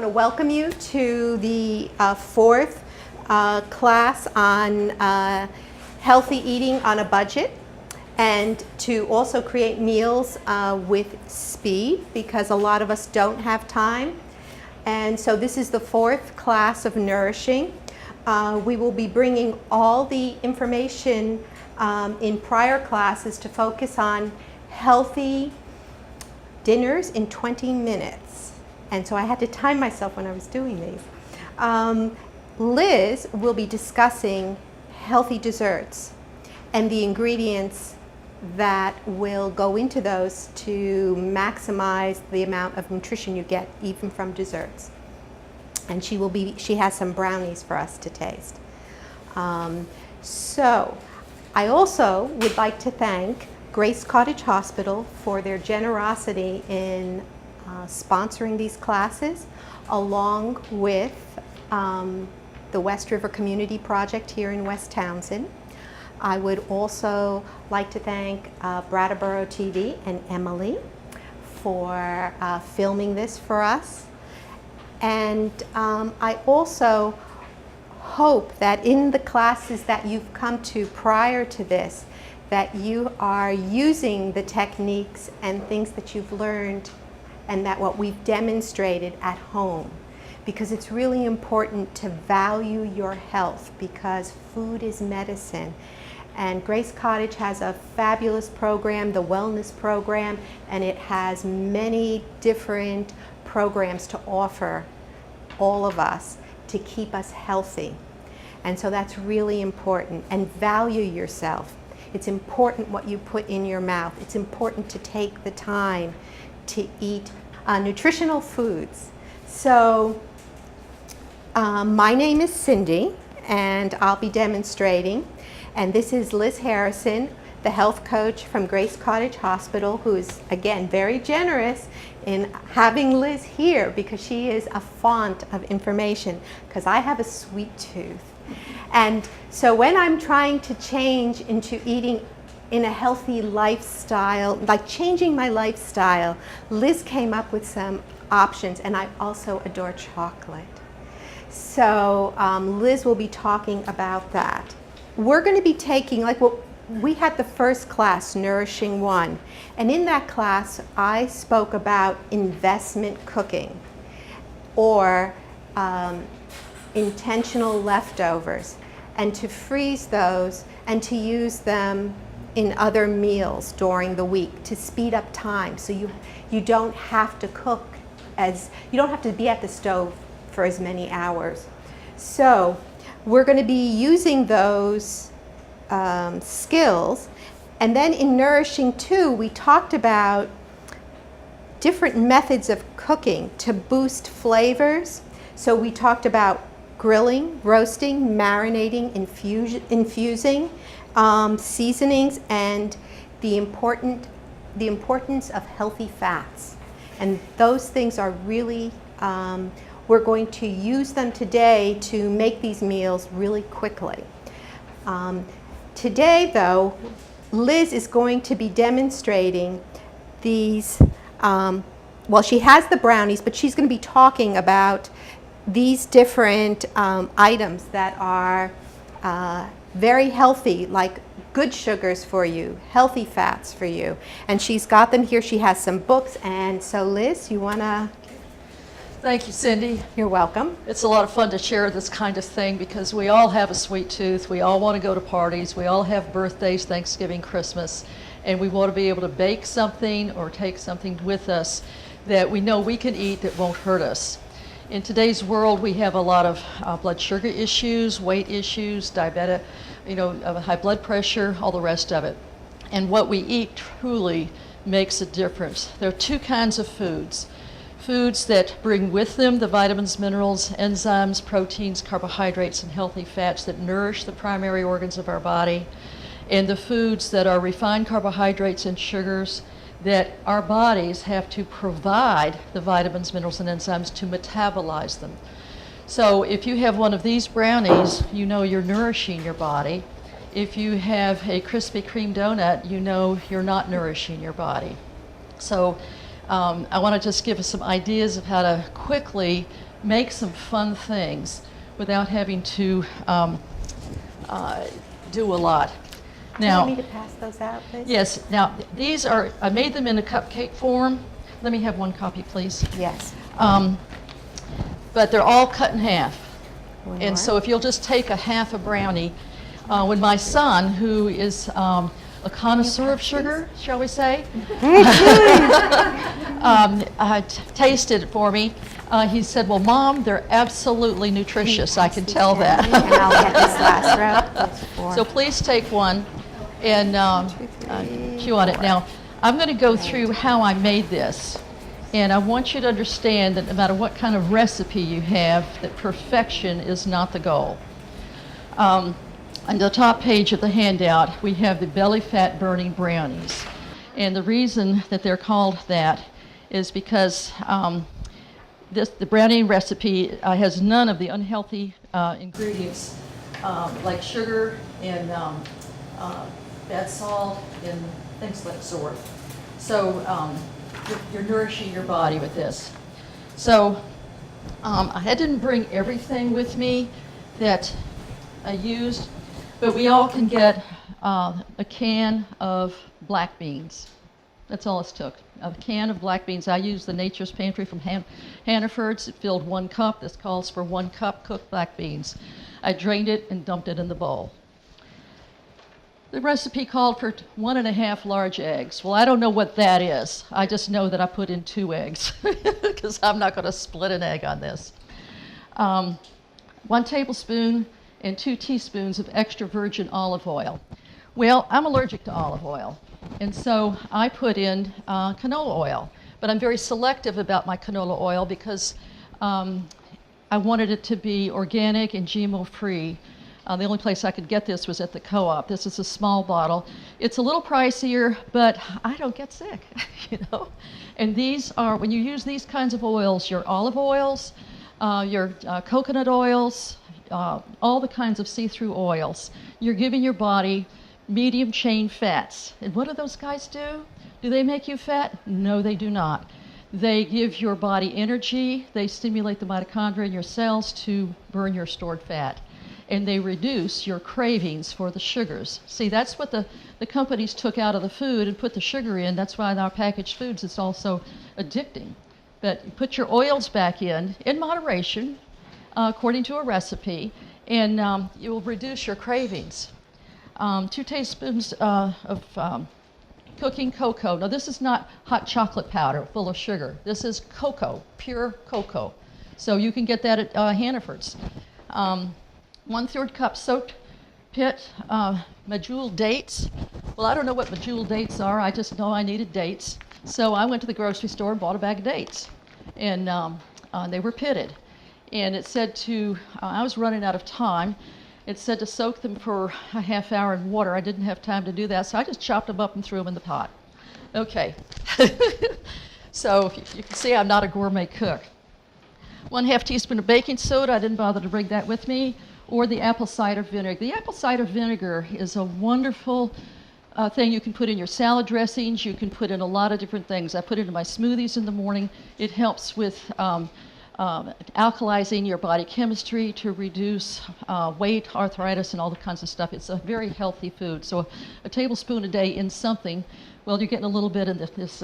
want to welcome you to the fourth class on healthy eating on a budget, and to also create meals with speed, because a lot of us don't have time. And so this is the fourth class of nourishing. We will be bringing all the information in prior classes to focus on healthy dinners in 20 minutes. And so I had to time myself when I was doing these. Liz will be discussing healthy desserts and the ingredients that will go into those to maximize the amount of nutrition you get even from desserts. And she has some brownies for us to taste. So I also would like to thank Grace Cottage Hospital for their generosity in sponsoring these classes, along with the West River Community Project here in West Townsend. I would also like to thank Brattleboro TV and Emily for filming this for us. And I also hope that in the classes that you've come to prior to this, that you are using the techniques and things that you've learned and that what we've demonstrated at home, because it's really important to value your health, because food is medicine. And Grace Cottage has a fabulous program, the wellness program, and it has many different programs to offer all of us to keep us healthy. And so that's really important. And value yourself. It's important what you put in your mouth. It's important to take the time to eat nutritional foods. So my name is Cindy, and I'll be demonstrating. And this is Liz Harrison, the health coach from Grace Cottage Hospital, who is, again, very generous in having Liz here, because she is a font of information, because I have a sweet tooth. And so when I'm trying to change into eating in a healthy lifestyle, like changing my lifestyle, Liz came up with some options, and I also adore chocolate. So Liz will be talking about that. We're going to be taking, we had the first class, Nourishing One, and in that class I spoke about investment cooking, or intentional leftovers, and to freeze those and to use them in other meals during the week to speed up time, so you don't have to cook you don't have to be at the stove for as many hours. So we're going to be using those skills. And then in Nourishing 2, we talked about different methods of cooking to boost flavors. So we talked about grilling, roasting, marinating, infusing, seasonings, and the importance of healthy fats. And those things are really, we're going to use them today to make these meals really quickly. Today, though, Liz is going to be demonstrating these, she has the brownies, but she's going to be talking about these different items that are very healthy, like good sugars for you, healthy fats for you. And she's got them here. She has some books. And so Liz, you want to? Thank you, Cindy. You're welcome. It's a lot of fun to share this kind of thing, because we all have a sweet tooth. We all want to go to parties. We all have birthdays, Thanksgiving, Christmas. And we want to be able to bake something or take something with us that we know we can eat that won't hurt us. In today's world, we have a lot of blood sugar issues, weight issues, diabetic, high blood pressure, all the rest of it. And what we eat truly makes a difference. There are two kinds of foods. Foods that bring with them the vitamins, minerals, enzymes, proteins, carbohydrates, and healthy fats that nourish the primary organs of our body, and the foods that are refined carbohydrates and sugars that our bodies have to provide the vitamins, minerals, and enzymes to metabolize them. So if you have one of these brownies, you know you're nourishing your body. If you have a Krispy Kreme donut, you know you're not nourishing your body. So I want to just give us some ideas of how to quickly make some fun things without having to do a lot. Do you Now, want me to pass those out, please? yes, now these are, I made them in a cupcake form. Let me have one copy, please. Yes. But they're all cut in half. One And more. so if you'll just take a half a brownie, when my son, who is a connoisseur of sugar, shall we say, tasted it for me, he said, well, Mom, they're absolutely nutritious. I can tell that. And I'll get this last row. There's 4. So please take one and chew on it. Now, I'm going to go through how I made this. And I want you to understand that no matter what kind of recipe you have, that perfection is not the goal. On the top page of the handout, we have the belly fat burning brownies. And the reason that they're called that is because the brownie recipe has none of the unhealthy ingredients like sugar and bad salt and things like sort. So you're nourishing your body with this. So I didn't bring everything with me that I used, but we all can get a can of black beans. That's all it took. A can of black beans. I used the Nature's Pantry from Hannaford's. It filled 1 cup. This calls for 1 cup cooked black beans. I drained it and dumped it in the bowl. The recipe called for 1.5 large eggs. Well, I don't know what that is. I just know that I put in 2 eggs because I'm not going to split an egg on this. 1 tablespoon and 2 teaspoons of extra virgin olive oil. Well, I'm allergic to olive oil, and so I put in canola oil. But I'm very selective about my canola oil because I wanted it to be organic and GMO-free. The only place I could get this was at the co-op. This is a small bottle. It's a little pricier, but I don't get sick, you know. And these are, when you use these kinds of oils, your olive oils, your coconut oils, all the kinds of see-through oils, you're giving your body medium chain fats. And what do those guys do? Do they make you fat? No, they do not. They give your body energy. They stimulate the mitochondria in your cells to burn your stored fat. And they reduce your cravings for the sugars. See, that's what the companies took out of the food and put the sugar in. That's why in our packaged foods it's also addicting. But you put your oils back in moderation, according to a recipe, and you will reduce your cravings. 2 tablespoons of cooking cocoa. Now, this is not hot chocolate powder full of sugar. This is cocoa, pure cocoa. So you can get that at Hannaford's. 1/3 cup soaked pit medjool dates. Well, I don't know what medjool dates are. I just know I needed dates. So I went to the grocery store and bought a bag of dates. And they were pitted. And it said to, I was running out of time. It said to soak them for a half hour in water. I didn't have time to do that, so I just chopped them up and threw them in the pot. Okay. So you can see I'm not a gourmet cook. 1/2 teaspoon of baking soda. I didn't bother to bring that with me. Or the apple cider vinegar. The apple cider vinegar is a wonderful thing you can put in your salad dressings. You can put in a lot of different things. I put it in my smoothies in the morning. It helps with alkalizing your body chemistry to reduce weight, arthritis, and all the kinds of stuff. It's a very healthy food. So a tablespoon a day in something, well, you're getting a little bit in this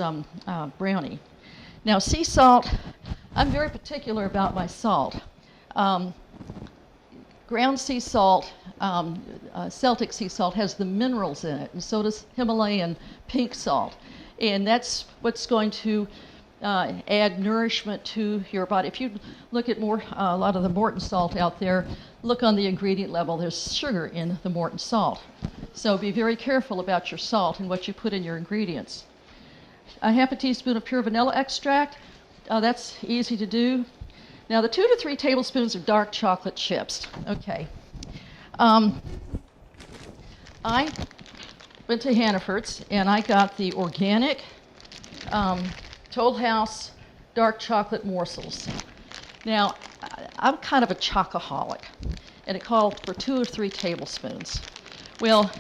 brownie. Now, sea salt, I'm very particular about my salt. Ground sea salt, Celtic sea salt, has the minerals in it, and so does Himalayan pink salt. And that's what's going to add nourishment to your body. If you look at a lot of the Morton salt out there, look on the ingredient level. There's sugar in the Morton salt. So be very careful about your salt and what you put in your ingredients. 1/2 teaspoon of pure vanilla extract. That's easy to do. Now, the 2 to 3 tablespoons of dark chocolate chips. Okay. I went to Hannaford's and I got the organic Toll House dark chocolate morsels. Now, I'm kind of a chocoholic, and it called for 2 or 3 tablespoons. Well,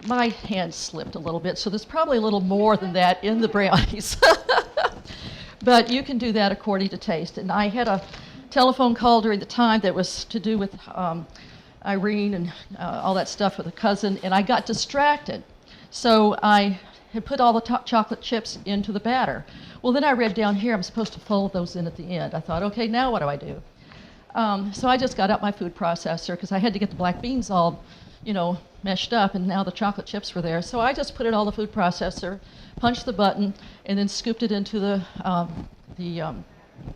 my hand slipped a little bit, so there's probably a little more than that in the brownies. But you can do that according to taste. And I had a telephone call during the time that was to do with Irene and all that stuff with a cousin, and I got distracted. So I had put all the chocolate chips into the batter. Well, then I read down here I'm supposed to fold those in at the end. I thought, okay, now what do I do? So I just got out my food processor because I had to get the black beans all, meshed up, and now the chocolate chips were there. So I just put it all in the food processor, punched the button, and then scooped it into the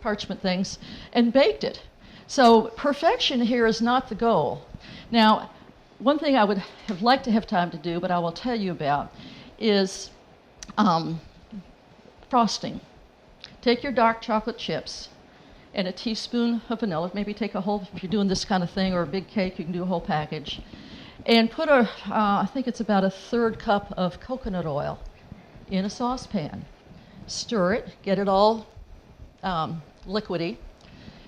parchment things and baked it. So perfection here is not the goal. Now, one thing I would have liked to have time to do, but I will tell you about, is frosting. Take your dark chocolate chips and a teaspoon of vanilla, maybe take a whole, if you're doing this kind of thing, or a big cake, you can do a whole package, and put I think it's about a 1/3 cup of coconut oil in a saucepan. Stir it, get it all liquidy.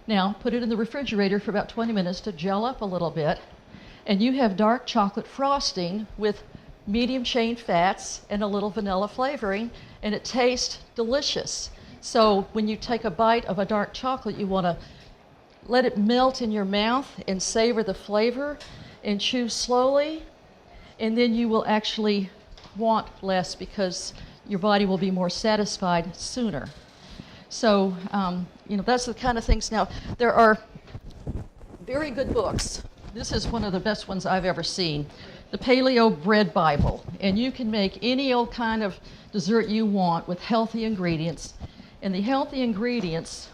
Now, put it in the refrigerator for about 20 minutes to gel up a little bit, and you have dark chocolate frosting with medium chain fats and a little vanilla flavoring, and it tastes delicious. So when you take a bite of a dark chocolate, you want to let it melt in your mouth and savor the flavor and chew slowly, and then you will actually want less because your body will be more satisfied sooner. So, that's the kind of things. Now, there are very good books. This is one of the best ones I've ever seen, the Paleo Bread Bible. And you can make any old kind of dessert you want with healthy ingredients. And the healthy ingredients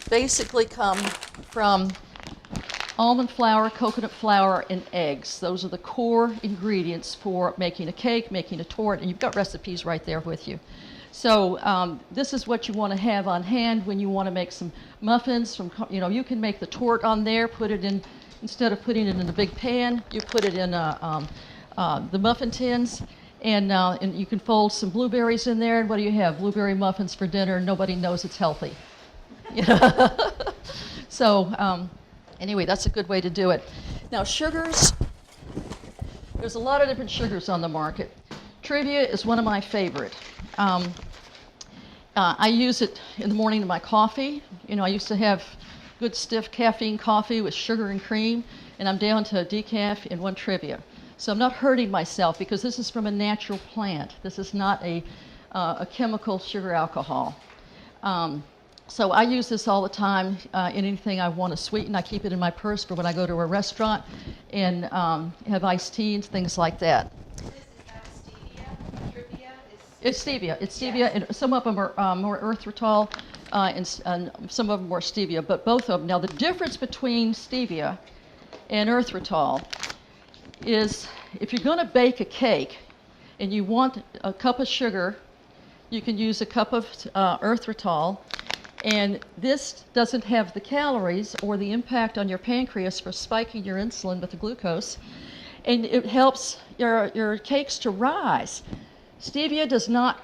basically come from almond flour, coconut flour, and eggs. Those are the core ingredients for making a cake, making a torte, and you've got recipes right there with you. So this is what you want to have on hand when you want to make some muffins. You can make the torte on there, put it in, instead of putting it in a big pan, you put it in the muffin tins, and you can fold some blueberries in there, and what do you have? Blueberry muffins for dinner. Nobody knows it's healthy. So anyway, that's a good way to do it. Now, sugars, there's a lot of different sugars on the market. Trivia is one of my favorite. I use it in the morning in my coffee. I used to have good stiff caffeine coffee with sugar and cream, and I'm down to a decaf and one Trivia. So I'm not hurting myself because this is from a natural plant. This is not a chemical sugar alcohol. So I use this all the time in anything I want to sweeten. I keep it in my purse for when I go to a restaurant and have iced teas, things like that. It's stevia. It's stevia, yes. And some of them are more erythritol, and some of them more stevia, but both of them. Now, the difference between stevia and erythritol is if you're going to bake a cake and you want a cup of sugar, you can use a cup of erythritol, and this doesn't have the calories or the impact on your pancreas for spiking your insulin with the glucose, and it helps your cakes to rise. Stevia does not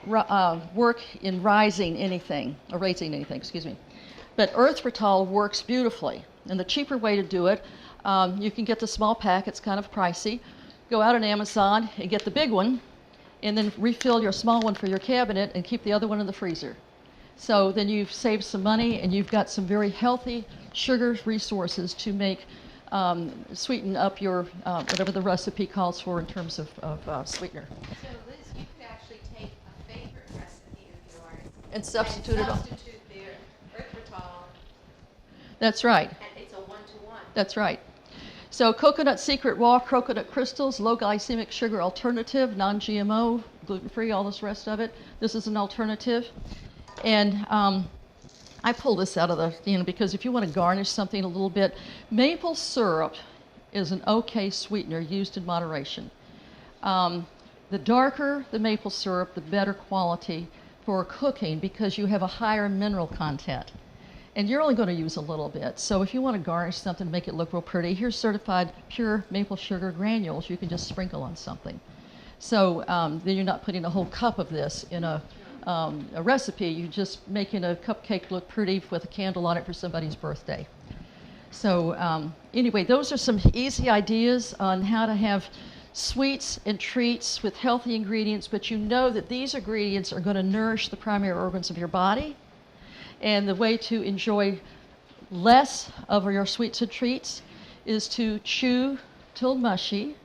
work in raising anything, but erythritol works beautifully. And the cheaper way to do it, you can get the small pack, it's kind of pricey. Go out on Amazon and get the big one, and then refill your small one for your cabinet and keep the other one in the freezer. So then you've saved some money and you've got some very healthy sugar resources to make, sweeten up your, whatever the recipe calls for in terms of sweetener. And substitute it all. Substitute the erythritol. That's right. And it's a 1-to-1. That's right. So Coconut Secret Raw Coconut Crystals, low glycemic sugar alternative, non-GMO, gluten-free, all this rest of it. This is an alternative. And I pull this out of the, because if you want to garnish something a little bit, maple syrup is an okay sweetener used in moderation. The darker the maple syrup, the better quality for cooking because you have a higher mineral content. And you're only going to use a little bit. So if you want to garnish something to make it look real pretty, here's certified pure maple sugar granules you can just sprinkle on something. So then you're not putting a whole cup of this in a recipe. You're just making a cupcake look pretty with a candle on it for somebody's birthday. So anyway, those are some easy ideas on how to have sweets and treats with healthy ingredients, but you know that these ingredients are going to nourish the primary organs of your body, And the way to enjoy less of your sweets and treats is to chew till mushy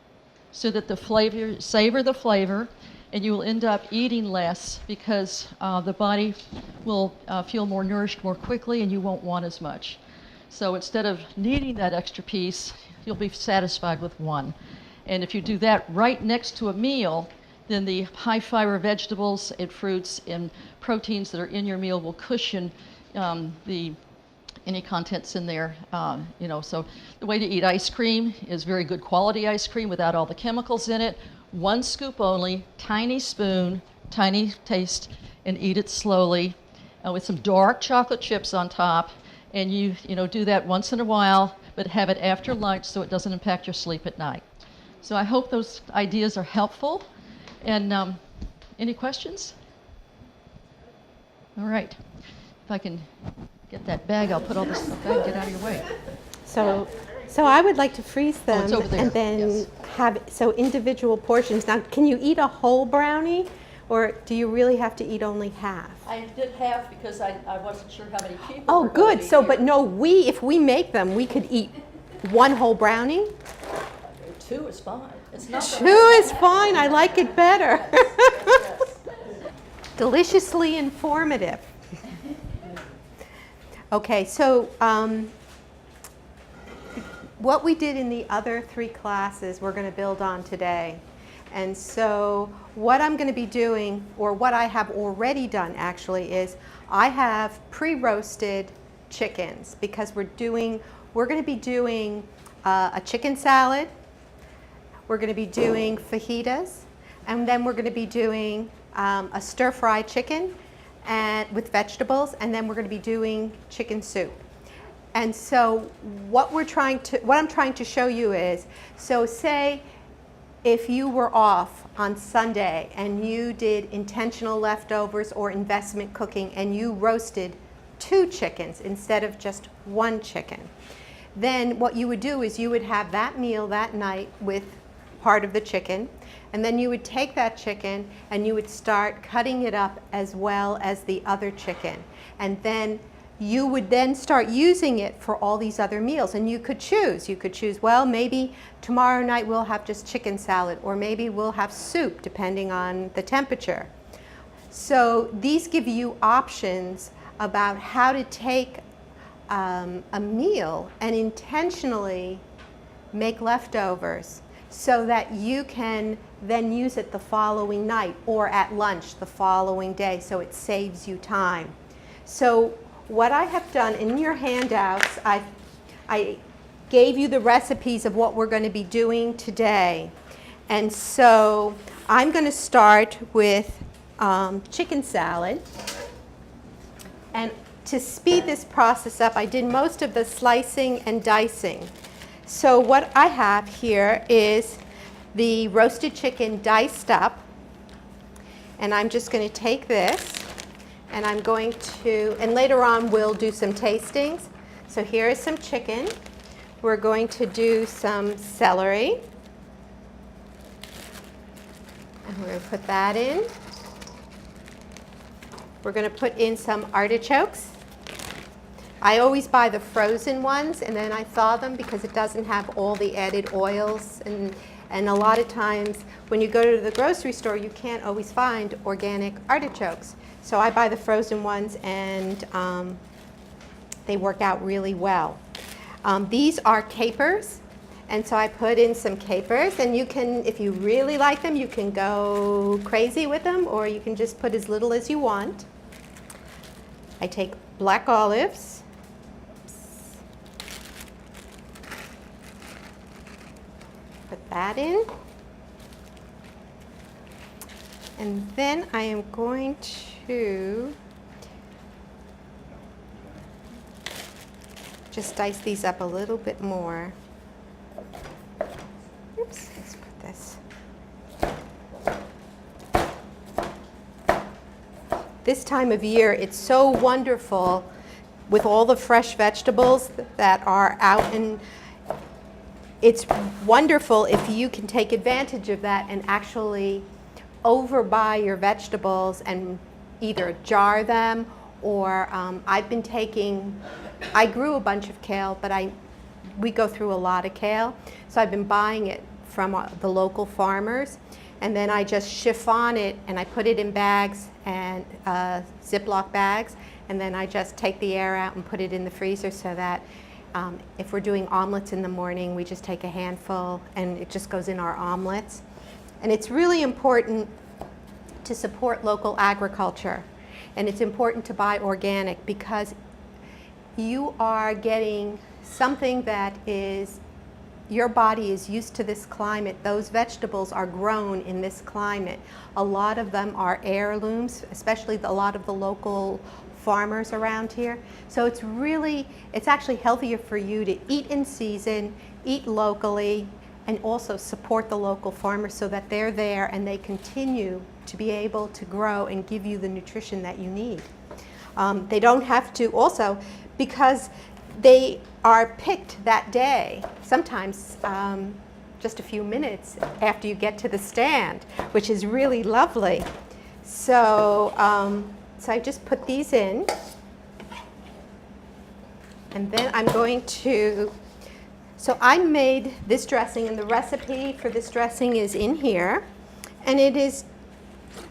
so that the flavor, savor the flavor, and you will end up eating less because the body will feel more nourished more quickly and you won't want as much. So instead of needing that extra piece, you'll be satisfied with one. And if you do that right next to a meal, then the high fiber vegetables and fruits and proteins that are in your meal will cushion any contents in there. So the way to eat ice cream is very good quality ice cream without all the chemicals in it. 1 scoop only, tiny spoon, tiny taste, and eat it slowly with some dark chocolate chips on top. And you do that once in a while, but have it after lunch so it doesn't impact your sleep at night. So I hope those ideas are helpful. And any questions? All right. If I can get that bag, I'll put all this bag, get out of your way. So I would like to freeze them it's over there. and then Yes. have individual portions. Now, can you eat a whole brownie, or do you really have to eat only half? I did half because I wasn't sure how many people Oh, were going good. to So, be but here. no, if we make them, we could eat 1 whole brownie. 2 is fine. It's not 2 is fine. I like it better. Deliciously informative. Okay, so what we did in the other 3 classes, we're going to build on today. And so what I'm going to be doing, or what I have already done actually, is I have pre-roasted chickens because we're going to be doing a chicken salad. We're going to be doing fajitas, and then we're going to be doing a stir-fry chicken and with vegetables, and then we're going to be doing chicken soup. And so what I'm trying to show you is, so say if you were off on Sunday and you did intentional leftovers or investment cooking and you roasted 2 chickens instead of just 1 chicken, then what you would do is you would have that meal that night with part of the chicken, and then you would take that chicken and you would start cutting it up as well as the other chicken, and then you would then start using it for all these other meals. And you could choose, well, maybe tomorrow night we'll have just chicken salad, or maybe we'll have soup depending on the temperature. So these give you options about how to take a meal and intentionally make leftovers so that you can then use it the following night or at lunch the following day, so it saves you time. So what I have done in your handouts, I gave you the recipes of what we're going to be doing today. And so I'm going to start with chicken salad. And to speed this process up, I did most of the slicing and dicing. So what I have here is the roasted chicken diced up, and I'm just going to take this and I'm going to, and later on we'll do some tastings. So here is some chicken. We're going to do some celery, and we're going to put that in. We're going to put in some artichokes. I always buy the frozen ones and then I thaw them because it doesn't have all the added oils, and a lot of times when you go to the grocery store you can't always find organic artichokes. So I buy the frozen ones, and they work out really well. These are capers, and so I put in some capers, and you can, if you really like them, you can go crazy with them, or you can just put as little as you want. I take black olives. Put that in. And then I am going to just dice these up a little bit more. Oops, let's put this. This time of year, it's so wonderful with all the fresh vegetables that are out, and it's wonderful if you can take advantage of that and actually overbuy your vegetables and either jar them or I've been taking, I grew a bunch of kale, but we go through a lot of kale, so I've been buying it from the local farmers, and then I just chiffon it and I put it in bags and Ziploc bags, and then I just take the air out and put it in the freezer so that if we're doing omelets in the morning, we just take a handful and it just goes in our omelets. And it's really important to support local agriculture, and it's important to buy organic because you are getting something that is, your body is used to this climate. Those vegetables are grown in this climate. A lot of them are heirlooms, especially a lot of the local farmers around here. So it's actually healthier for you to eat in season, eat locally, and also support the local farmers so that they're there and they continue to be able to grow and give you the nutrition that you need. They don't have to also, because they are picked that day, sometimes just a few minutes after you get to the stand, which is really lovely. So, so I just put these in, and then I'm going to, so I made this dressing, and the recipe for this dressing is in here, and it is,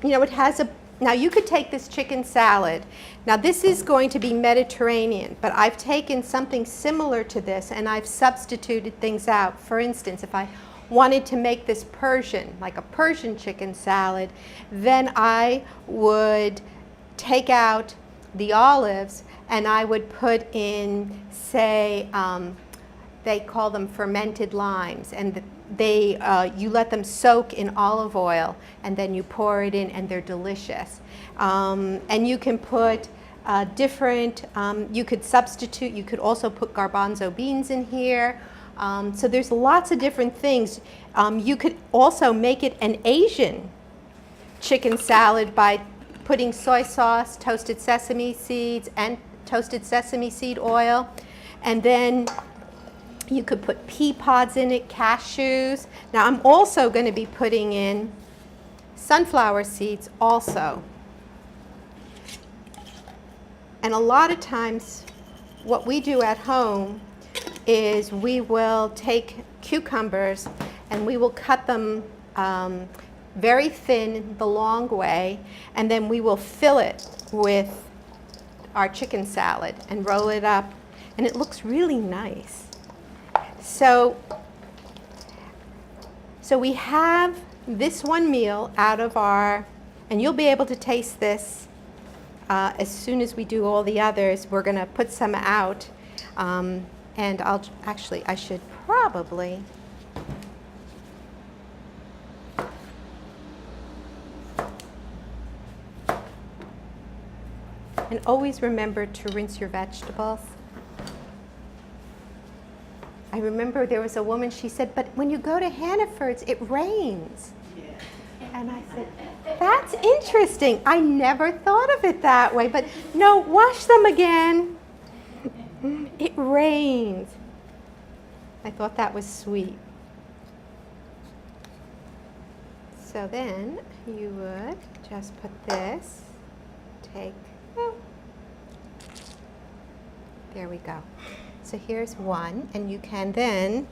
you know, it has a, now you could take this chicken salad. Now this is going to be Mediterranean, but I've taken something similar to this and I've substituted things out. For instance, if I wanted to make this Persian, like a Persian chicken salad, then I would take out the olives and I would put in, say, they call them fermented limes, and you let them soak in olive oil and then you pour it in and they're delicious. And you can put different, you could substitute, you could also put garbanzo beans in here. So there's lots of different things. You could also make it an Asian chicken salad by putting soy sauce, toasted sesame seeds, and toasted sesame seed oil. And then you could put pea pods in it, cashews. Now I'm also going to be putting in sunflower seeds also. And a lot of times what we do at home is we will take cucumbers and we will cut them very thin the long way, and then we will fill it with our chicken salad and roll it up, and it looks really nice. So we have this one meal out of our, and you'll be able to taste this as soon as we do all the others. We're going to put some out, and I should probably, and always remember to rinse your vegetables. I remember there was a woman, she said, but when you go to Hannaford's, it rains. And I said, that's interesting. I never thought of it that way, but no, wash them again. It rains. I thought that was sweet. So then you would just put this, there we go. So here's one, and you can then,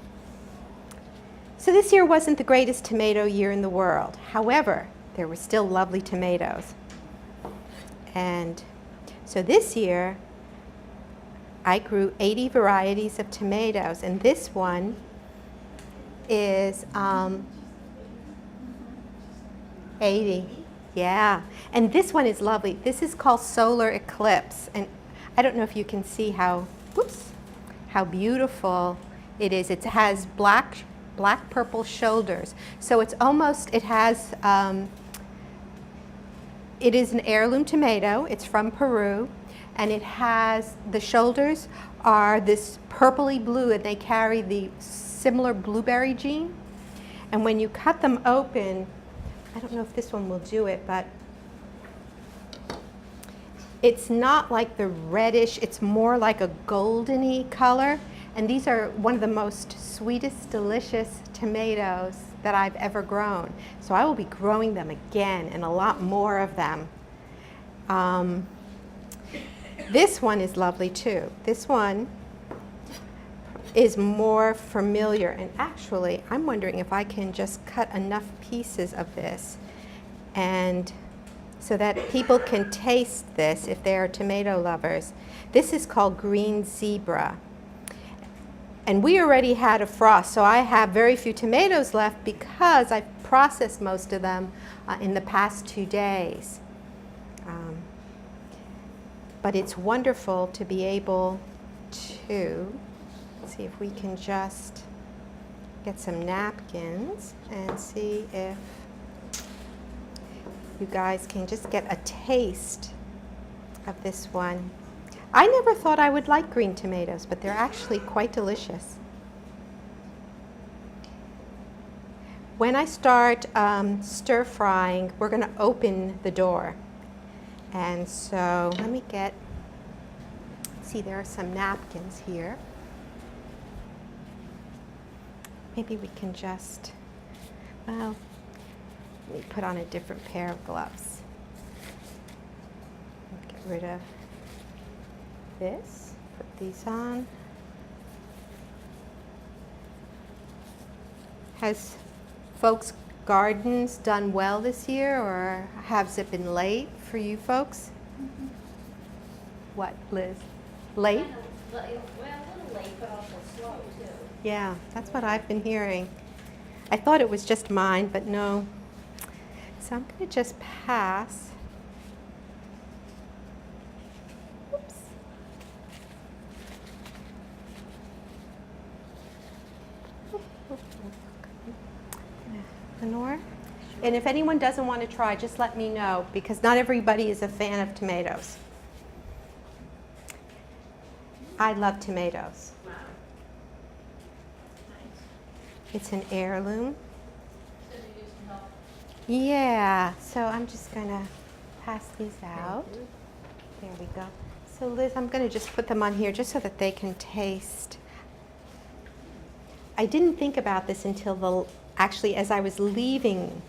so this year wasn't the greatest tomato year in the world. However, there were still lovely tomatoes. And so this year, I grew 80 varieties of tomatoes, and this one is 80. Yeah, and this one is lovely. This is called Solar Eclipse, and I don't know if you can see how beautiful it is. It has black purple shoulders. So it's almost, it has, it is an heirloom tomato. It's from Peru, and it has, the shoulders are this purpley blue, and they carry the similar blueberry gene. And when you cut them open, I don't know if this one will do it, but it's not like the reddish, it's more like a goldeny color. And these are one of the most sweetest, delicious tomatoes that I've ever grown. So I will be growing them again, and a lot more of them. This one is lovely too. This one is more familiar, and actually I'm wondering if I can just cut enough pieces of this and so that people can taste this if they are tomato lovers. This is called green zebra. And we already had a frost, so I have very few tomatoes left because I've processed most of them in the past 2 days. But it's wonderful to be able to see if we can just get some napkins and see if you guys can just get a taste of this one. I never thought I would like green tomatoes, but they're actually quite delicious. When I start stir frying, we're going to open the door. And so let me see, there are some napkins here. Maybe we can just, well, let me put on a different pair of gloves. Get rid of this, put these on. Has folks' gardens done well this year, or has it been late for you folks? Mm-hmm. What, Liz? Late? Well, a little late, but also slow too. Yeah, that's what I've been hearing. I thought it was just mine, but no. So I'm going to just pass. Oops. Lenore? And if anyone doesn't want to try, just let me know, because not everybody is a fan of tomatoes. I love tomatoes. Wow. Nice. It's an heirloom. So you use some help. Yeah, so I'm just going to pass these out. There we go. So Liz, I'm going to just put them on here just so that they can taste. I didn't think about this until actually as I was leaving.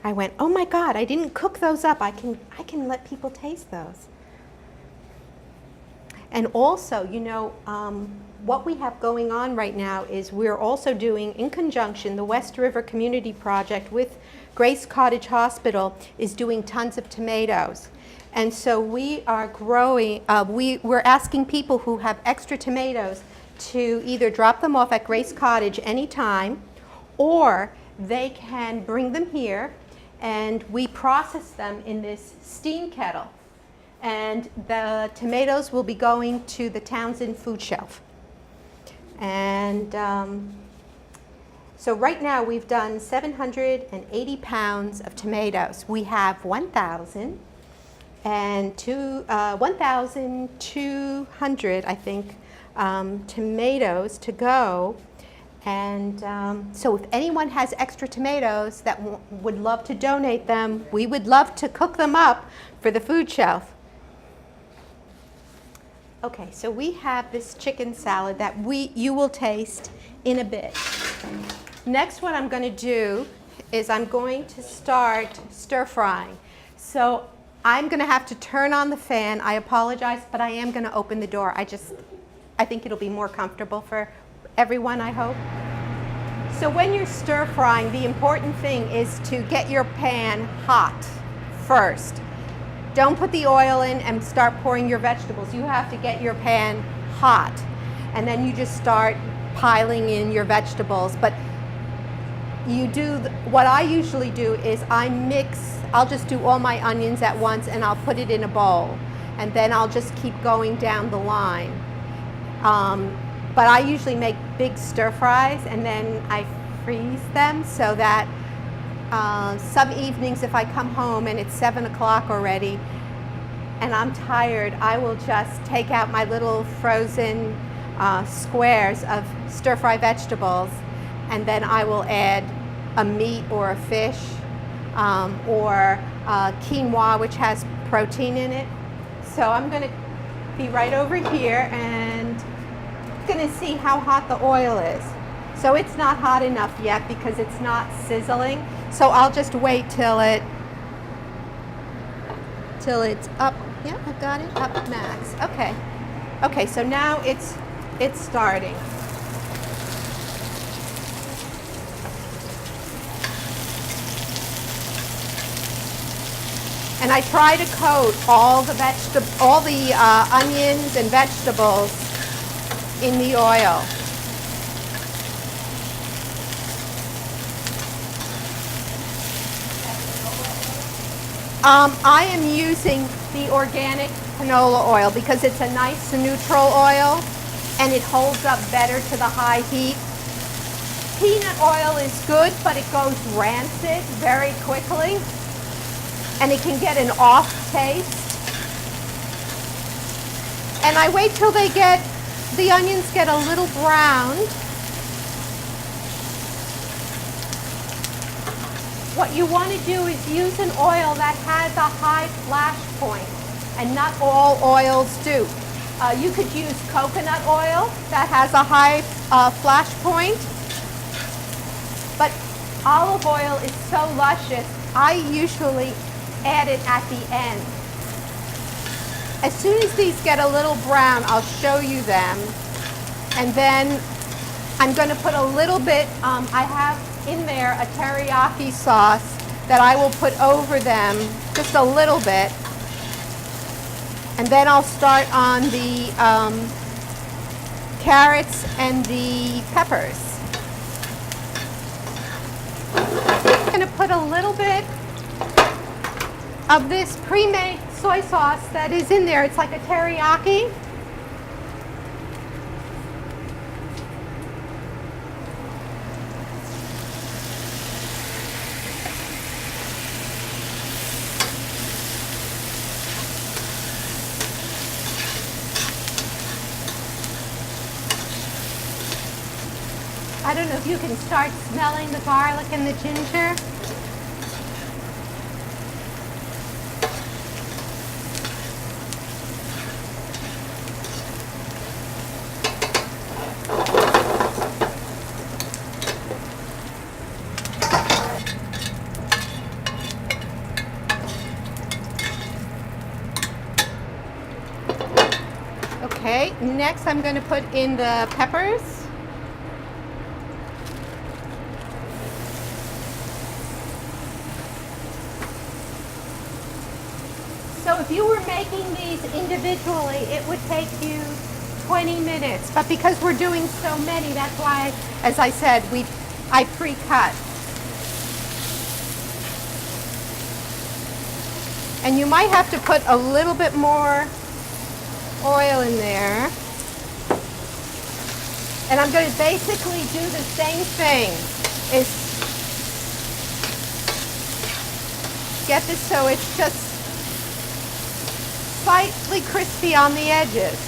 I went, oh my God, I didn't cook those up. I can let people taste those. And also, you know, what we have going on right now is we're also doing, in conjunction, the West River Community Project with Grace Cottage Hospital is doing tons of tomatoes. And so we are growing, we're asking people who have extra tomatoes to either drop them off at Grace Cottage anytime, or they can bring them here and we process them in this steam kettle. And the tomatoes will be going to the Townsend food shelf. And so right now we've done 780 pounds of tomatoes. We have 1,200, I think, tomatoes to go. And so if anyone has extra tomatoes that would love to donate them, we would love to cook them up for the food shelf. Okay, so we have this chicken salad that you will taste in a bit. Next, what I'm going to do is I'm going to start stir frying. So I'm going to have to turn on the fan. I apologize, but I am going to open the door. I think it'll be more comfortable for everyone, I hope. So when you're stir frying, the important thing is to get your pan hot first. Don't put the oil in and start pouring your vegetables. You have to get your pan hot. And then you just start piling in your vegetables. But you do, what I usually do is I'll just do all my onions at once and I'll put it in a bowl. And then I'll just keep going down the line. But I usually make big stir fries and then I freeze them so that some evenings if I come home and it's 7 o'clock already and I'm tired, I will just take out my little frozen squares of stir fry vegetables, and then I will add a meat or a fish or quinoa, which has protein in it. So I'm going to be right over here and going to see how hot the oil is. So it's not hot enough yet because it's not sizzling. So I'll just wait till till it's up. Yeah, I've got it up max. Okay. Okay, so now it's starting. And I try to coat all the onions and vegetables in the oil. I am using the organic canola oil because it's a nice neutral oil and it holds up better to the high heat. Peanut oil is good, but it goes rancid very quickly and it can get an off taste. And I wait till the onions get a little brown. What you want to do is use an oil that has a high flash point, and not all oils do. You could use coconut oil that has a high flash point, but olive oil is so luscious, I usually add it at the end. As soon as these get a little brown, I'll show you them, and then I'm going to put a little bit, I have in there a teriyaki sauce that I will put over them, just a little bit. And then I'll start on the carrots and the peppers. I'm going to put a little bit of this pre-made soy sauce that is in there. It's like a teriyaki. I don't know if you can start smelling the garlic and the ginger. Okay, next I'm going to put in the peppers. So if you were making these individually, it would take you 20 minutes. But because we're doing so many, that's why, as I said, I pre-cut. And you might have to put a little bit more oil in there. And I'm going to basically do the same thing. Is get this so it's just slightly crispy on the edges.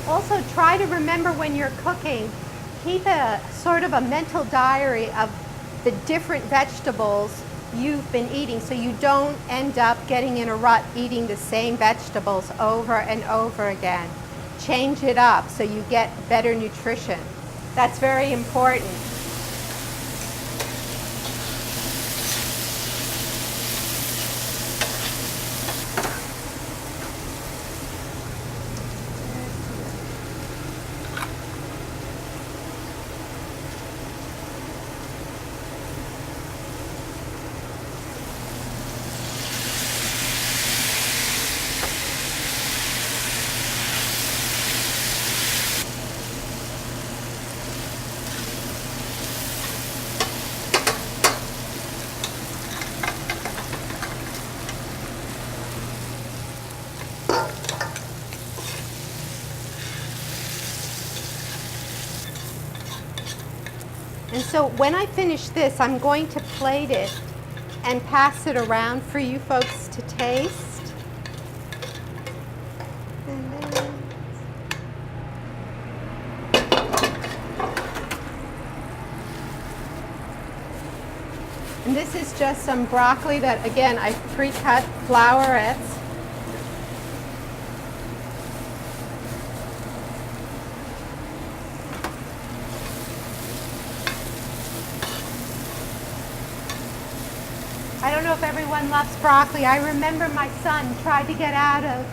Also, try to remember when you're cooking, keep a sort of a mental diary of the different vegetables you've been eating so you don't end up getting in a rut eating the same vegetables over and over again. Change it up so you get better nutrition. That's very important. And so when I finish this, I'm going to plate it and pass it around for you folks to taste. And then And this is just some broccoli that, again, I pre-cut flowerets. I don't know if everyone loves broccoli. I remember my son tried to get out of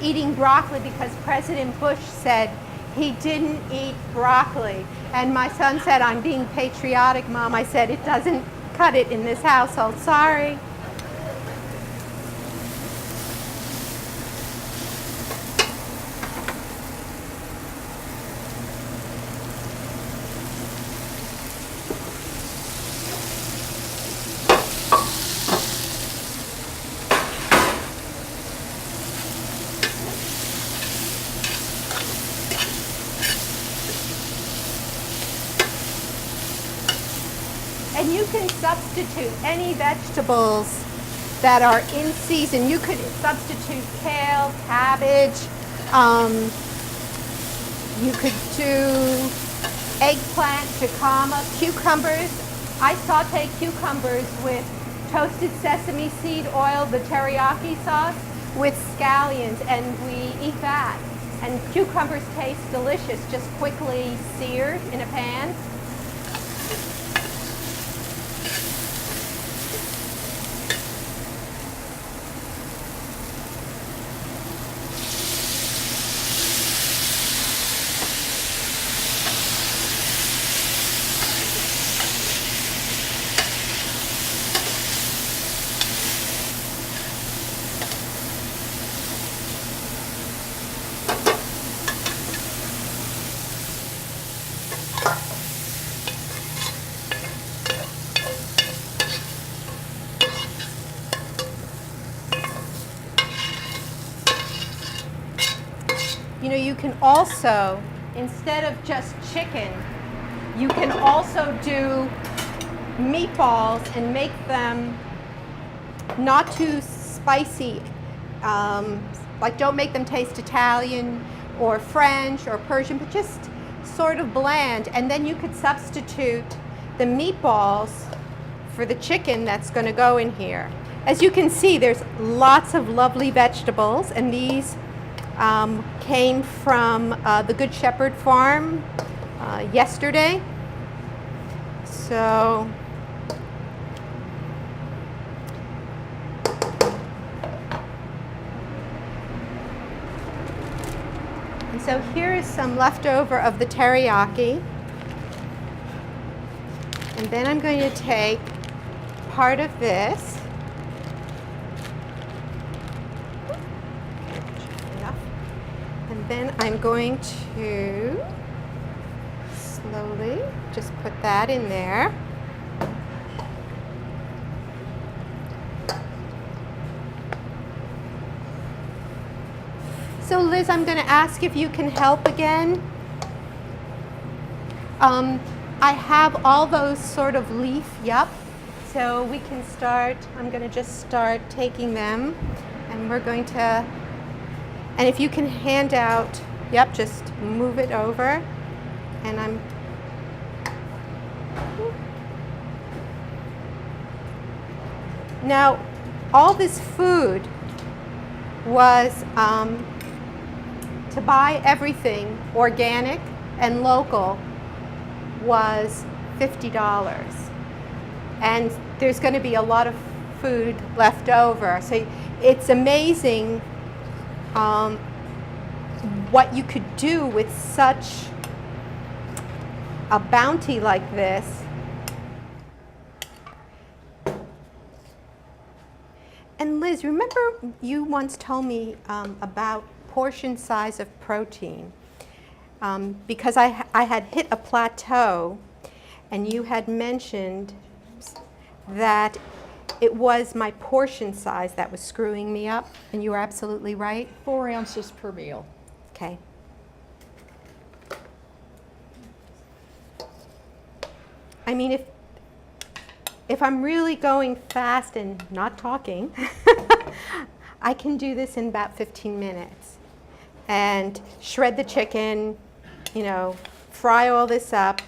eating broccoli because President Bush said he didn't eat broccoli. And my son said, "I'm being patriotic, Mom." I said, "It doesn't cut it in this household. Sorry." And you can substitute any vegetables that are in season. You could substitute kale, cabbage. You could do eggplant, jicama, cucumbers. I saute cucumbers with toasted sesame seed oil, the teriyaki sauce, with scallions, and we eat that. And cucumbers taste delicious, just quickly seared in a pan. You know, you can also, instead of just chicken, you can also do meatballs and make them not too spicy. Like, don't make them taste Italian or French or Persian, but just sort of bland. And then you could substitute the meatballs for the chicken that's going to go in here. As you can see, there's lots of lovely vegetables, and these came from the Good Shepherd farm yesterday. So here is some leftover of the teriyaki. And then I'm going to take part of this. And then I'm going to slowly just put that in there. So Liz, I'm going to ask if you can help again. I have all those sort of leaf, yep. So we can start, I'm going to just start taking them, and we're going to, and if you can hand out, yep, just move it over, and I'm, now all this food was to buy everything organic and local was $50. And there's going to be a lot of food left over. So it's amazing what you could do with such a bounty like this. And Liz, remember you once told me about portion size of protein, because I had hit a plateau, and you had mentioned that it was my portion size that was screwing me up, and you were absolutely right. 4 ounces per meal. Okay. I mean, if I'm really going fast and not talking, I can do this in about 15 minutes. And shred the chicken, you know, fry all this up,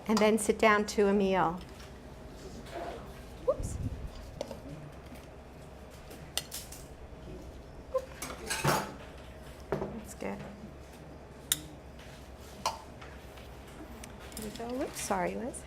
and then sit down to a meal. Sorry, Liz.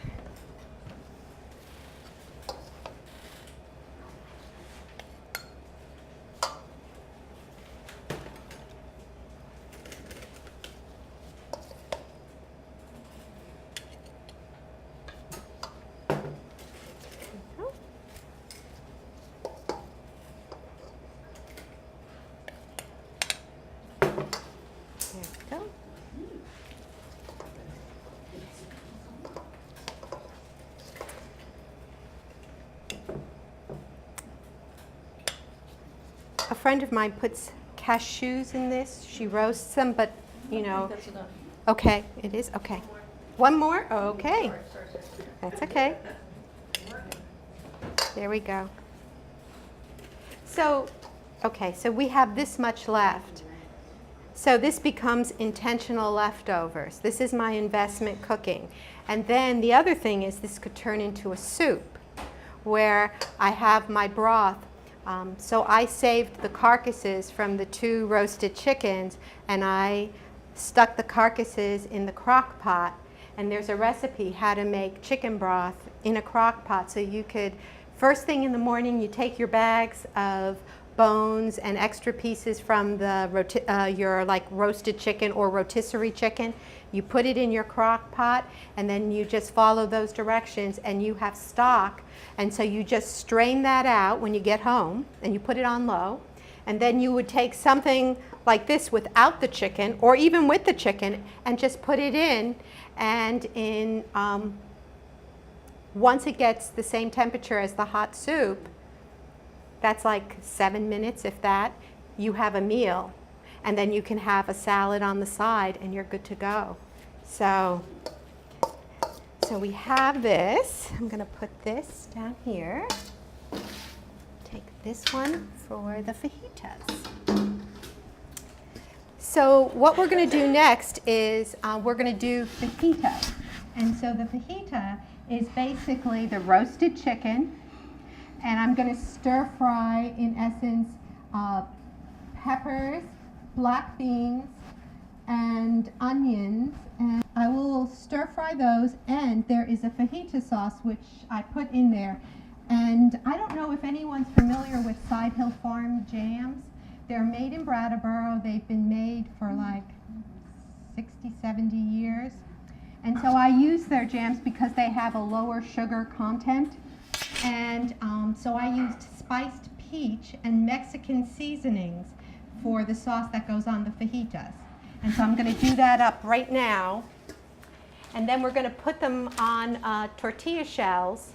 There we go. A friend of mine puts cashews in this. She roasts them, but you know. That's enough. Okay, it is? Okay. One more? Okay. That's okay. There we go. So, okay, so we have this much left. So this becomes intentional leftovers. This is my investment cooking. And then the other thing is this could turn into a soup where I have my broth. So I saved the carcasses from the 2 roasted chickens and I stuck the carcasses in the crock pot. And there's a recipe how to make chicken broth in a crock pot. So you could, first thing in the morning, you take your bags of bones and extra pieces from the your like roasted chicken or rotisserie chicken. You put it in your crock pot and then you just follow those directions and you have stock. And so you just strain that out when you get home and you put it on low. And then you would take something like this without the chicken or even with the chicken and just put it in. And in once it gets the same temperature as the hot soup, that's like 7 minutes, if that, you have a meal. And then you can have a salad on the side and you're good to go. So we have this. I'm going to put this down here. Take this one for the fajitas. So what we're going to do next is we're going to do fajitas. And so the fajita is basically the roasted chicken. And I'm going to stir fry, in essence, peppers, black beans, and onions. And I will stir fry those. And there is a fajita sauce, which I put in there. And I don't know if anyone's familiar with Side Hill Farm jams. They're made in Brattleboro. They've been made for like 60, 70 years. And so I use their jams because they have a lower sugar content. And so I used spiced peach and Mexican seasonings for the sauce that goes on the fajitas. And so I'm going to do that up right now. And then we're going to put them on tortilla shells.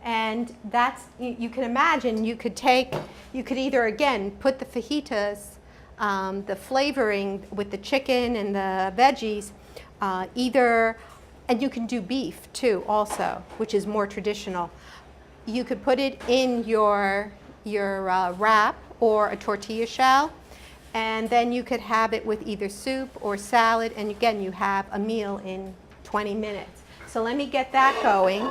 And that's, you can imagine, you could either, again, put the fajitas, the flavoring with the chicken and the veggies, and you can do beef too also, which is more traditional. You could put it in your wrap or a tortilla shell, and then you could have it with either soup or salad, and again, you have a meal in 20 minutes. So let me get that going.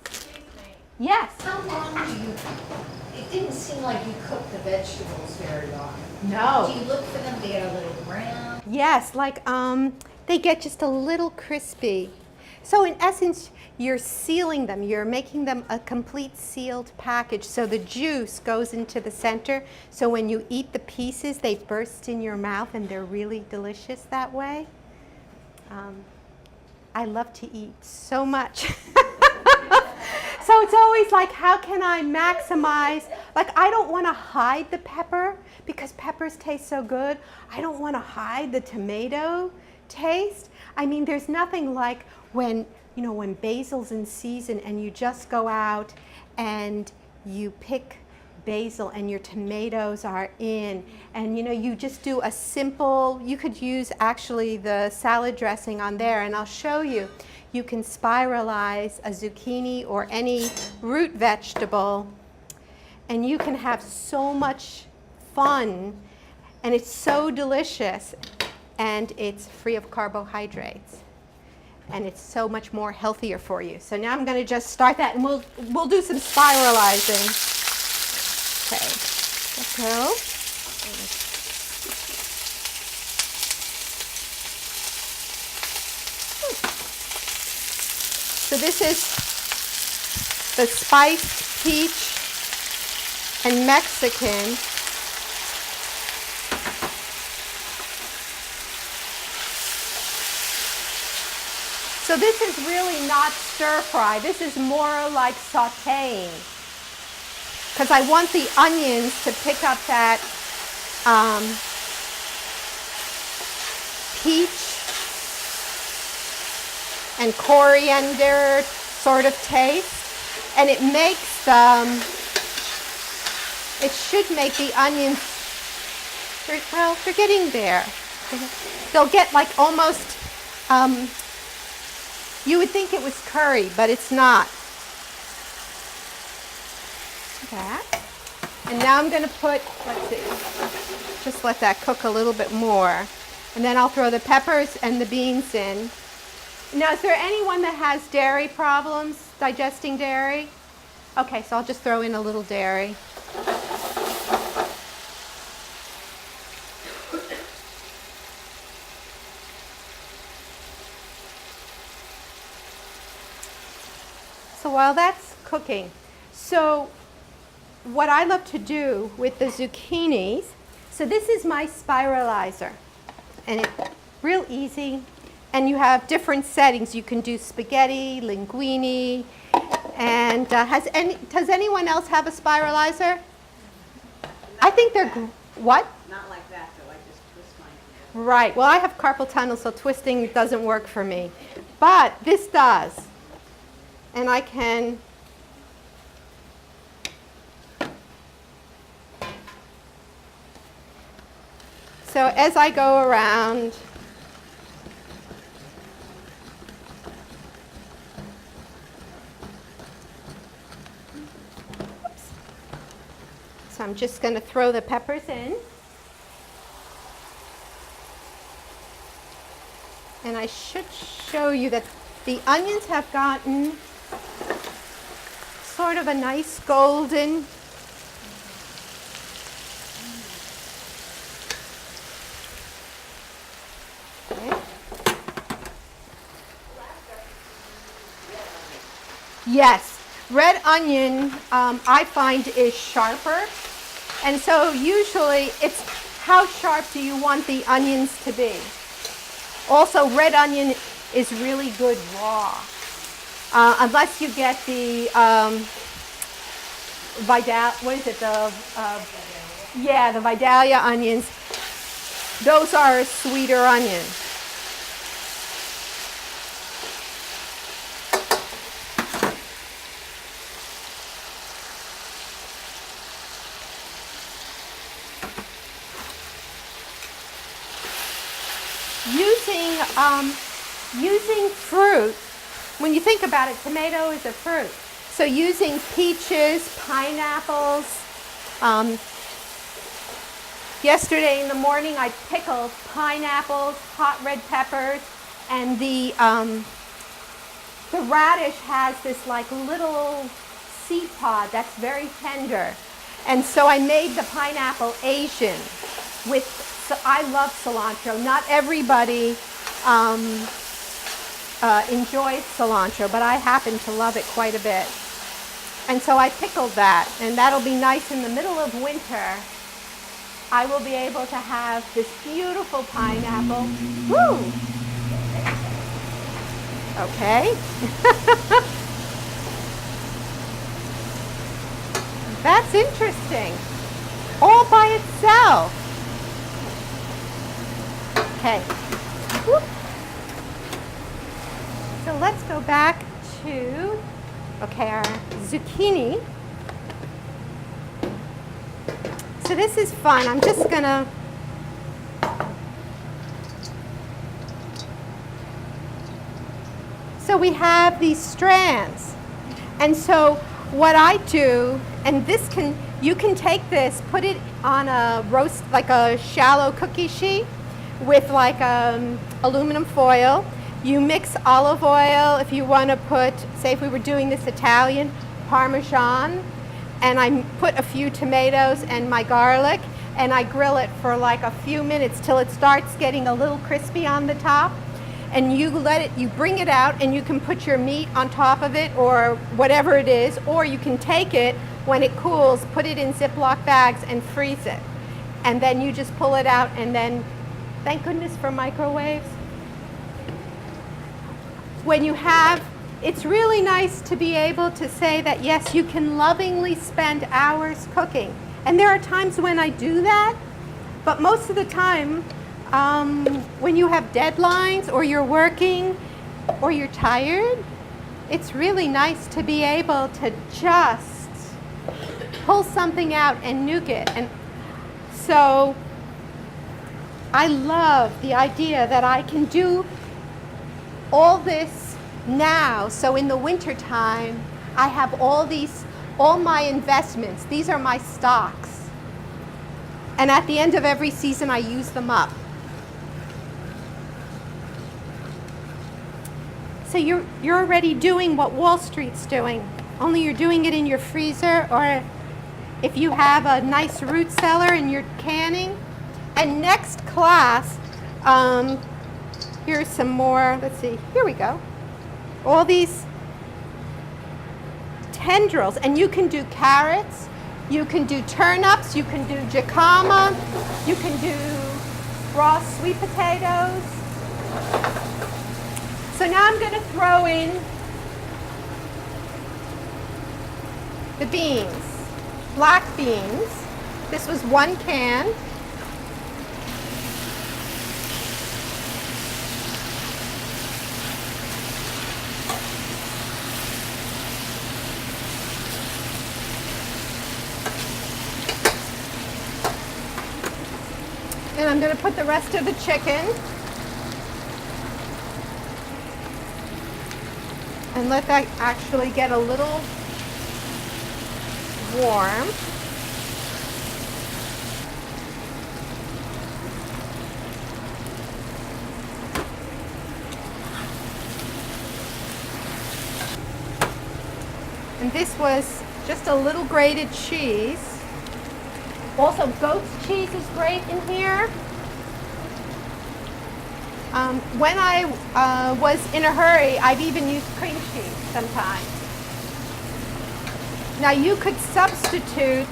Excuse me. Yes. How long do you, it didn't seem like you cooked the vegetables very long. No. Do you look for them to get a little brown? Yes, like they get just a little crispy. So in essence, you're sealing them. You're making them a complete sealed package. So the juice goes into the center. So when you eat the pieces, they burst in your mouth and they're really delicious that way. I love to eat so much. So it's always like, how can I maximize? Like, I don't want to hide the pepper because peppers taste so good. I don't want to hide the tomato taste. I mean, there's nothing like when basil's in season and you just go out and you pick basil and your tomatoes are in, and you just do a simple, you could use actually the salad dressing on there, and I'll show you. You can spiralize a zucchini or any root vegetable, and you can have so much fun, and it's so delicious, and it's free of carbohydrates. And it's so much more healthier for you. So now I'm going to just start that, and we'll do some spiralizing. Okay, let's go. So this is the spiced peach and Mexican. So this is really not stir fry. This is more like sauteing, because I want the onions to pick up that peach and coriander sort of taste, and it makes it should make the onions, well, they're getting there. They'll get like almost, you would think it was curry, but it's not. That. And now I'm going to put, let's see, just let that cook a little bit more. And then I'll throw the peppers and the beans in. Now, is there anyone that has dairy problems, digesting dairy? Okay, so I'll just throw in a little dairy. So while that's cooking, so what I love to do with the zucchinis, so this is my spiralizer, and it's real easy, and you have different settings. You can do spaghetti, linguine, and does anyone else have a spiralizer? I think they're, what? Not like that, though. I just twist mine. Right, well I have carpal tunnel, so twisting doesn't work for me, but this does. And I can so as I go around, oops. So I'm just going to throw the peppers in. And I should show you that the onions have gotten sort of a nice golden. Okay. Yes, red onion I find is sharper, and so usually it's how sharp do you want the onions to be. Also, red onion is really good raw. Unless you get the what is it? The Vidalia onions. Those are a sweeter onion. Using fruit, when you think about it, tomato is a fruit. So using peaches, pineapples. Yesterday in the morning I pickled pineapples, hot red peppers, and the radish has this like little seed pod that's very tender. And so I made the pineapple Asian with, so I love cilantro. Not everybody enjoys cilantro, but I happen to love it quite a bit. And so I pickled that, and that'll be nice in the middle of winter. I will be able to have this beautiful pineapple. Woo! Okay. That's interesting. All by itself. Okay. Whoop. So let's go back to, okay, our zucchini. So this is fun. I'm just gonna, so we have these strands. And so what I do, and this can, you can take this, put it on a roast, like a shallow cookie sheet with like aluminum foil. You mix olive oil if you want to put, say if we were doing this Italian, Parmesan, and I put a few tomatoes and my garlic, and I grill it for like a few minutes till it starts getting a little crispy on the top. and you bring it out, and you can put your meat on top of it or whatever it is, or you can take it when it cools, put it in Ziploc bags and freeze it. And then you just pull it out, and then, thank goodness for microwaves. When you have, it's really nice to be able to say that, yes, you can lovingly spend hours cooking. And there are times when I do that, but most of the time, when you have deadlines or you're working or you're tired, it's really nice to be able to just pull something out and nuke it. And so I love the idea that I can do all this now. So in the winter time, I have all my investments. These are my stocks. And at the end of every season, I use them up. So you're already doing what Wall Street's doing, only you're doing it in your freezer, or if you have a nice root cellar and you're canning. And next class, here's some more, let's see, here we go. All these tendrils, and you can do carrots, you can do turnips, you can do jicama, you can do raw sweet potatoes. So now I'm going to throw in the beans, black beans. This was 1 can. And I'm going to put the rest of the chicken and let that actually get a little warm. And this was just a little grated cheese. Also, goat's cheese is great in here. When I was in a hurry, I've even used cream cheese sometimes. Now you could substitute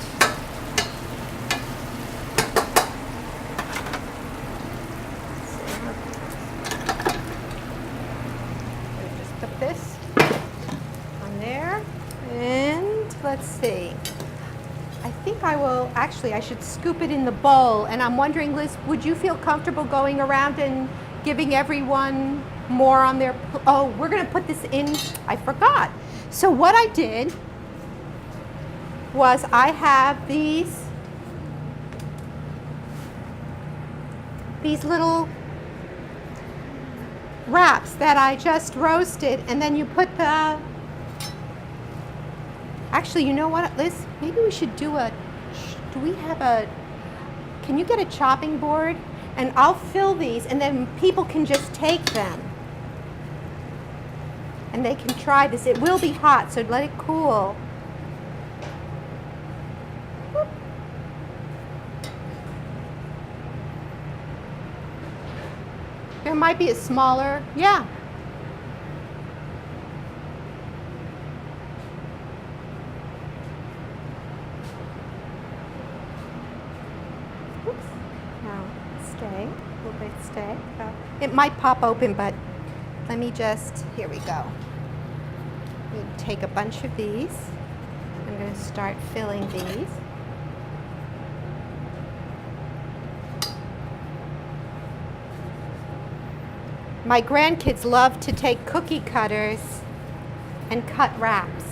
just put this on there, and let's see. I think I will, actually I should scoop it in the bowl, and I'm wondering, Liz, would you feel comfortable going around and giving everyone more on their, oh, we're going to put this in, I forgot. So what I did was I have these little wraps that I just roasted, and then you put the, actually, you know what, Liz, maybe we should do we have a, can you get a chopping board? And I'll fill these, and then people can just take them. And they can try this. It will be hot, so let it cool. Whoop. There might be a smaller, yeah. Stay. It might pop open, but let me just, here we go. We take a bunch of these. I'm going to start filling these. My grandkids love to take cookie cutters and cut wraps.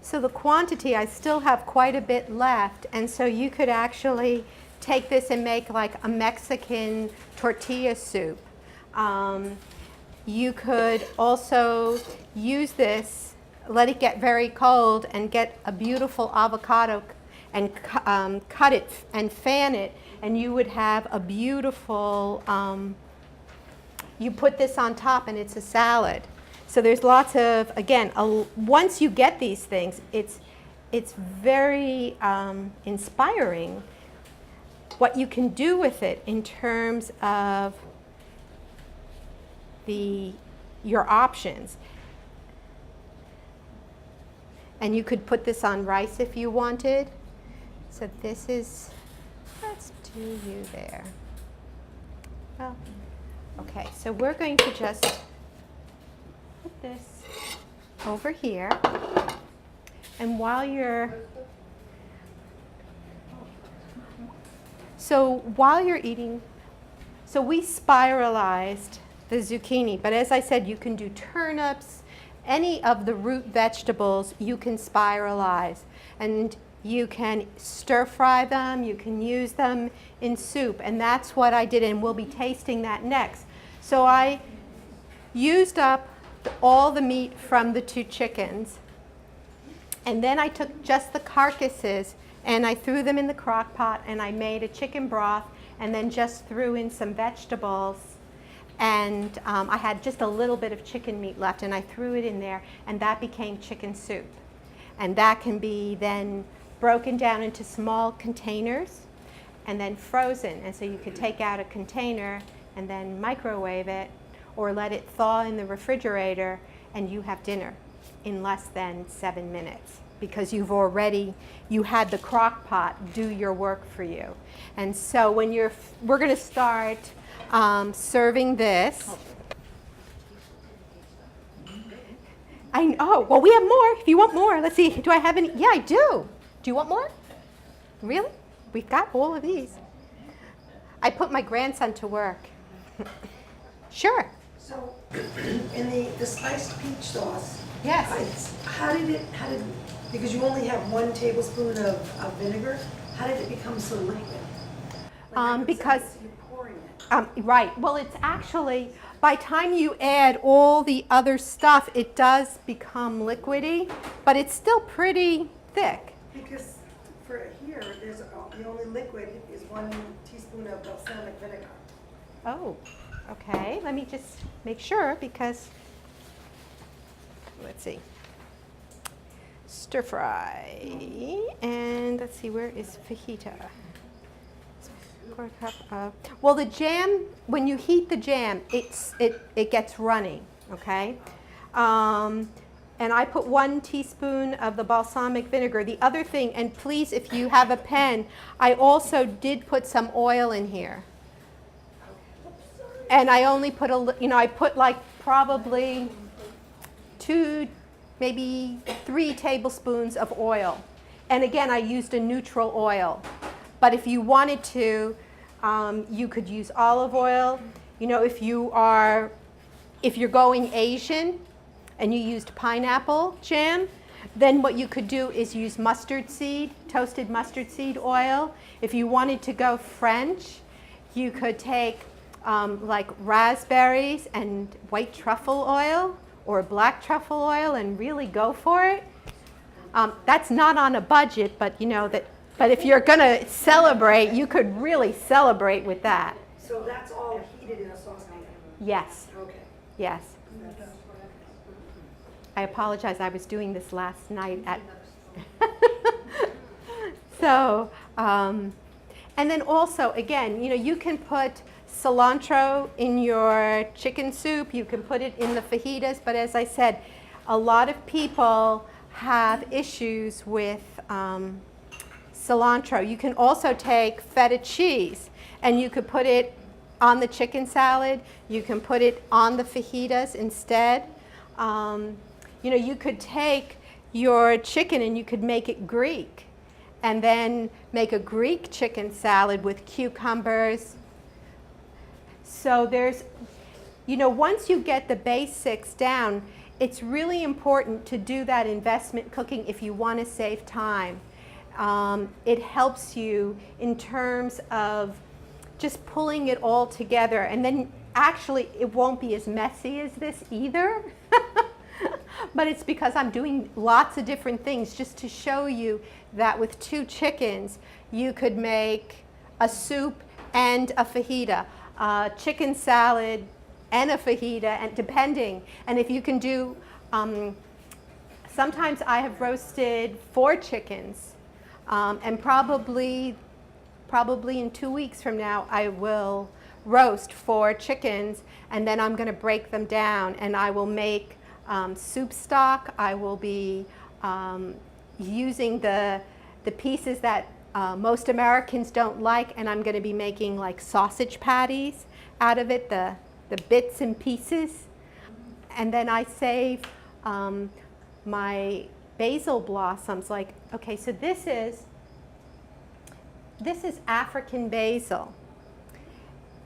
So the quantity, I still have quite a bit left, and so you could actually take this and make like a Mexican tortilla soup. You could also use this let it get very cold and get a beautiful avocado and cut it and fan it, and you would have a beautiful, you put this on top and it's a salad. So there's lots of, again, once you get these things, it's very inspiring what you can do with it in terms of your options. And you could put this on rice if you wanted. So this is, let's do you there. Well, okay, so we're going to just put this over here. And while you're eating, so we spiralized the zucchini, but as I said, you can do turnips, any of the root vegetables you can spiralize, and you can stir fry them, you can use them in soup, and that's what I did, and we'll be tasting that next. So I used up all the meat from the 2 chickens, and then I took just the carcasses and I threw them in the crock pot, and I made a chicken broth, and then just threw in some vegetables. And I had just a little bit of chicken meat left, and I threw it in there, and that became chicken soup. And that can be then broken down into small containers and then frozen. And so you could take out a container and then microwave it or let it thaw in the refrigerator, and you have dinner in less than 7 minutes, because you had the crock pot do your work for you. And so we're going to start serving this. Well, we have more. If you want more, let's see. Do I have any? Yeah, I do. Do you want more? Really? We've got all of these. I put my grandson to work. Sure. So, in the spiced peach sauce, Yes. because you only have 1 tablespoon of vinegar, how did it become so liquid? Because you're pouring it. right. Well, it's actually, by the time you add all the other stuff, it does become liquidy, but it's still pretty thick. Because for here, the only liquid is 1 teaspoon of balsamic vinegar. Oh, okay. Let me just make sure, because, let's see. Stir fry. And let's see, where is fajita? Well, the jam, when you heat the jam, it gets runny, okay? And I put 1 teaspoon of the balsamic vinegar. The other thing, and please, if you have a pen, I also did put some oil in here. And I only put I put like probably 2, maybe 3 tablespoons of oil. And again, I used a neutral oil. But if you wanted to, you could use olive oil. If you're going Asian and you used pineapple jam, then what you could do is use mustard seed, toasted mustard seed oil. If you wanted to go French, you could take like raspberries and white truffle oil or black truffle oil and really go for it. That's not on a budget, but But if you're going to celebrate, you could really celebrate with that. So that's all heated in a saucepan? Yes. Okay. Yes. I apologize. I was doing this last night at. So, and then also, again, you can put cilantro in your chicken soup. You can put it in the fajitas. But as I said, a lot of people have issues with cilantro. You can also take feta cheese and you could put it on the chicken salad. You can put it on the fajitas instead. You could take your chicken and you could make it Greek and then make a Greek chicken salad with cucumbers. So there's, once you get the basics down, it's really important to do that investment cooking if you want to save time. It helps you in terms of just pulling it all together, and then actually it won't be as messy as this either. But it's because I'm doing lots of different things just to show you that with 2 chickens, you could make a soup and a fajita, chicken salad and a fajita, and depending. And if you can do, sometimes I have roasted 4 chickens, and probably in 2 weeks from now, I will roast 4 chickens, and then I'm going to break them down, and I will make soup stock. I will be using the pieces that most Americans don't like, and I'm going to be making like sausage patties out of it, the bits and pieces. And then I save my basil blossoms. Like, okay, so this is African basil.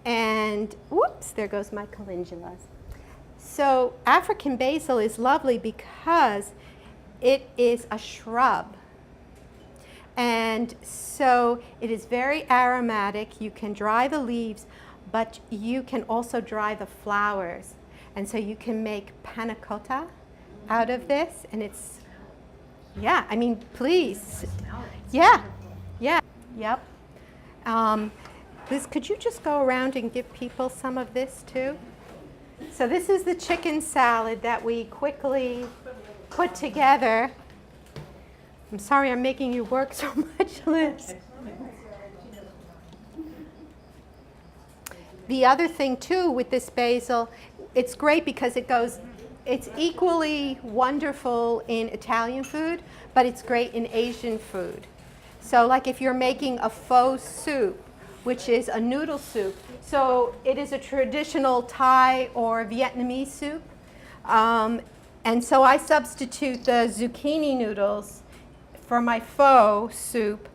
And whoops, there goes my calendulas. So African basil is lovely because it is a shrub. And so it is very aromatic. You can dry the leaves, but you can also dry the flowers. And so you can make panna cotta out of this. And it's, yeah, I mean, please. Yeah, yeah, yep. Liz, could you just go around and give people some of this too? So this is the chicken salad that we quickly put together. I'm sorry I'm making you work so much, Liz. The other thing too with this basil, it's great because it's equally wonderful in Italian food, but it's great in Asian food. So like if you're making a pho soup, which is a noodle soup. So it is a traditional Thai or Vietnamese soup. And so I substitute the zucchini noodles for my pho soup.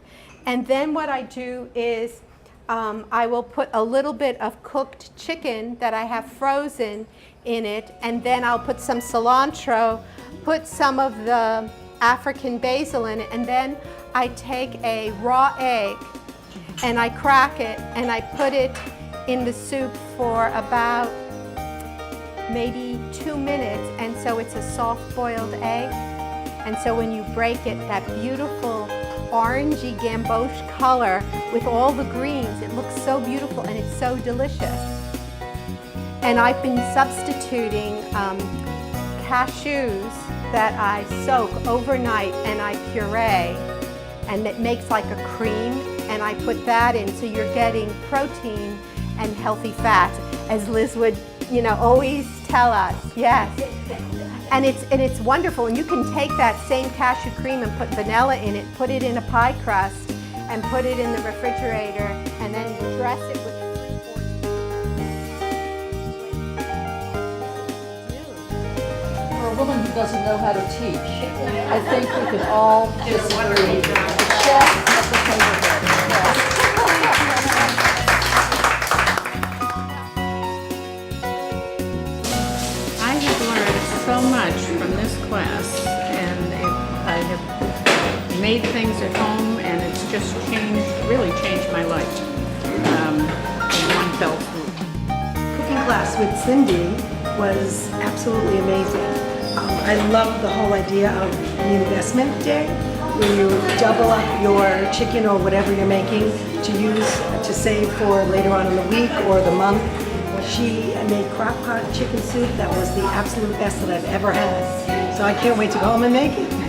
And then what I do is I will put a little bit of cooked chicken that I have frozen in it. And then I'll put some cilantro, put some of the African basil in it. And then I take a raw egg and I crack it and I put it in the soup for about maybe 2 minutes, and so it's a soft boiled egg. And so when you break it, that beautiful orangey gamboge color with all the greens, it looks so beautiful and it's so delicious. And I've been substituting cashews that I soak overnight and I puree, and it makes like a cream, and I put that in, so you're getting protein and healthy fats, as Liz would, always tell us. Yes. And it's wonderful, and you can take that same cashew cream and put vanilla in it, put it in a pie crust, and put it in the refrigerator, and then dress it with For a woman who doesn't know how to teach, I think we can all disagree. The chef at the table. Yes. I have learned so much from this class, and I have made things at home, and it's just really changed my life in one fell swoop. Cooking class with Cindy was absolutely amazing. I love the whole idea of the investment day, where you double up your chicken or whatever you're making to save for later on in the week or the month. She made crock pot chicken soup that was the absolute best that I've ever had. So I can't wait to go home and make it.